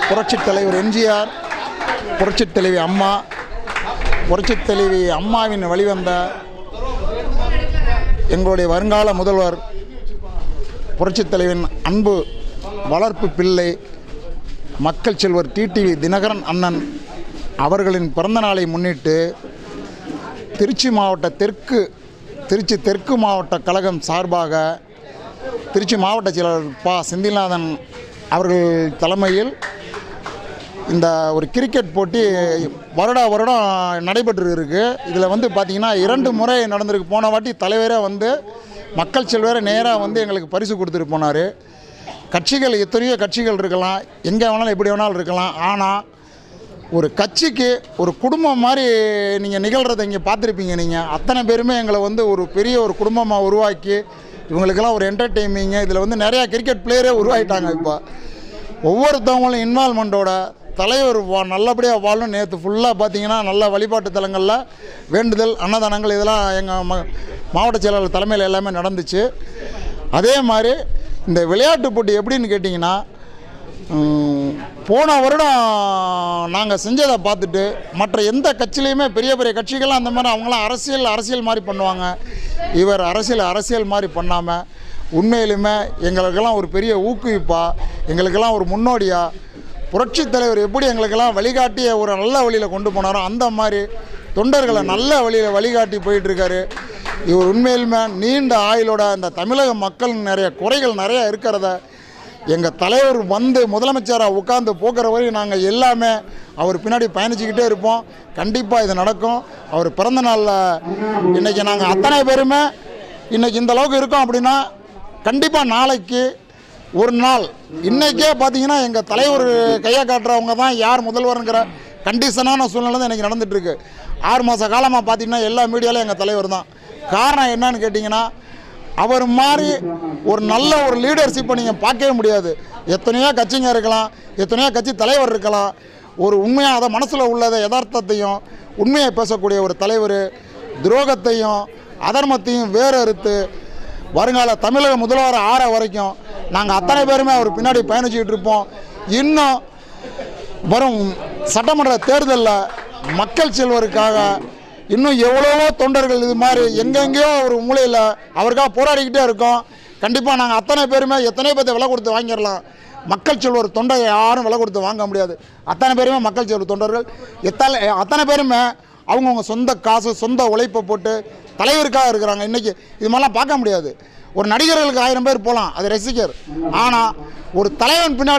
புரட்சித் தலைவர் எம்ஜிஆர், புரட்சித் தலைவி அம்மா, புரட்சித் தலைவி அம்மாவின் வழிவந்த எங்களுடைய வருங்கால முதல்வர் புரட்சித் தலைவரின் அன்பு வளர்ப்பு பிள்ளை மக்கள் செல்வர் டிடிவி தினகரன் அண்ணன் அவர்களின் பிறந்த நாளை முன்னிட்டு திருச்சி தெற்கு மாவட்ட கழகம் சார்பாக திருச்சி மாவட்ட செயலாளர் செந்தில்நாதன் அவர்கள் தலைமையில் இந்த ஒரு கிரிக்கெட் போட்டி வருடம் நடைபெற்று இருக்குது. இதில் பார்த்திங்கன்னா 2 முறை நடந்திருக்கு. போன வாட்டி தலைவரே மக்கள் செல்வரை நேராக எங்களுக்கு பரிசு கொடுத்துட்டு போனார். கட்சிகள் எத்தனையோ கட்சிகள் இருக்கலாம், எங்கே வேணாலும் எப்படி வேணாலும் இருக்கலாம். ஆனால் ஒரு கட்சிக்கு ஒரு குடும்பம் மாதிரி நீங்கள் நிகழ்கிறத இங்கே பார்த்துருப்பீங்க. நீங்கள் அத்தனை பேருமே எங்களை ஒரு பெரிய ஒரு குடும்பமாக உருவாக்கி இவங்களுக்கெல்லாம் ஒரு என்டர்டெயினிங்கு. இதில் நிறையா கிரிக்கெட் பிளேயரே உருவாகிட்டாங்க. இப்போ ஒவ்வொருத்தவங்களும் இன்வால்மெண்ட்டோட தலைவர் நல்லபடியாக வாழணும். நேற்று ஃபுல்லாக பார்த்திங்கன்னா நல்ல வழிபாட்டு தலங்களில் வேண்டுதல், அன்னதானங்கள் இதெல்லாம் எங்கள் மாவட்ட செயலாளர் தலைமையில் எல்லாமே நடந்துச்சு. அதே மாதிரி இந்த விளையாட்டு போட்டி எப்படின்னு கேட்டிங்கன்னா, போன வருடம் நாங்கள் செஞ்சதை பார்த்துட்டு மற்ற எந்த கட்சியிலையுமே பெரிய பெரிய கட்சிகள்லாம் அந்த மாதிரி அவங்களாம் அரசியல் மாதிரி பண்ணுவாங்க. இவர் அரசியல் மாதிரி பண்ணாமல் உண்மையிலுமே எங்களுக்கெல்லாம் ஒரு பெரிய ஊக்குவிப்பாக, எங்களுக்கெல்லாம் ஒரு முன்னோடியாக புரட்சித் தலைவர் எப்படி எங்களுக்கெல்லாம் வழிகாட்டிய ஒரு நல்ல வழியில் கொண்டு போனாரோ அந்த மாதிரி தொண்டர்களை நல்ல வழியில் வழிகாட்டி போயிட்டுருக்காரு. இவர் உண்மையிலுமே நீண்ட ஆயுளோட இந்த தமிழக மக்கள் நிறைய குறைகள் நிறையா இருக்கிறத எங்கள் தலைவர் முதலமைச்சராக உட்கார்ந்து போக்குற வரையும் நாங்கள் எல்லாமே அவர் பின்னாடி பயணிச்சுக்கிட்டே இருப்போம். கண்டிப்பாக இது நடக்கும். அவர் பிறந்த நாளில் இன்றைக்கி நாங்கள் அத்தனை பேருமே இன்றைக்கி இந்த அளவுக்கு இருக்கோம் அப்படின்னா கண்டிப்பாக நாளைக்கு ஒரு நாள் இன்றைக்கே பார்த்திங்கன்னா எங்கள் தலைவர் கையை காட்டுறவங்க தான் யார் முதல்வருங்கிற கண்டிஷனான சூழ்நிலை தான் இன்றைக்கி நடந்துகிட்ருக்கு. 6 மாத காலமாக பார்த்திங்கன்னா எல்லா மீடியாவிலும் எங்கள் தலைவர் தான். காரணம் என்னன்னு கேட்டிங்கன்னா, அவர் மாதிரி ஒரு நல்ல ஒரு லீடர்ஷிப்பை நீங்கள் பார்க்கவே முடியாது. எத்தனையோ கட்சிங்க இருக்கலாம், எத்தனையோ கட்சி தலைவர் இருக்கலாம். ஒரு உண்மையாக அதை மனசில் உள்ளதை யதார்த்தத்தையும் உண்மையை பேசக்கூடிய ஒரு தலைவர் துரோகத்தையும் அதர்மத்தையும் வேறு அறுத்து வருங்கால தமிழக முதல்வர் ஆற வரைக்கும் நாங்கள் அத்தனை பேருமே அவர் பின்னாடி பயணிச்சுக்கிட்டு இருப்போம். இன்னும் வரும் சட்டமன்ற தேர்தலில் மக்கள் செல்வருக்காக இன்னும் எவ்வளவோ தொண்டர்கள் இது மாதிரி எங்கெங்கேயோ ஒரு மூலையில் அவருக்காக போராடிக்கிட்டே இருக்கோம். கண்டிப்பாக நாங்கள் அத்தனை பேருமே எத்தனை பேர்த்தை விலை கொடுத்து வாங்கிடலாம். மக்கள் செல்வர் தொண்டை யாரும் விலை கொடுத்து வாங்க முடியாது. அத்தனை பேருமே மக்கள் செல்வர் தொண்டர்கள். அத்தனை பேருமே அவங்கவுங்க சொந்த காசு சொந்த உழைப்பை போட்டு தலைவருக்காக இருக்கிறாங்க. இன்றைக்கி இது மாதிரிலாம் பார்க்க முடியாது. ஒரு நடிகர்களுக்கு 1000 பேர் போகலாம், அது ரசிகர். ஆனால் ஒரு தலைவன் பின்னாடி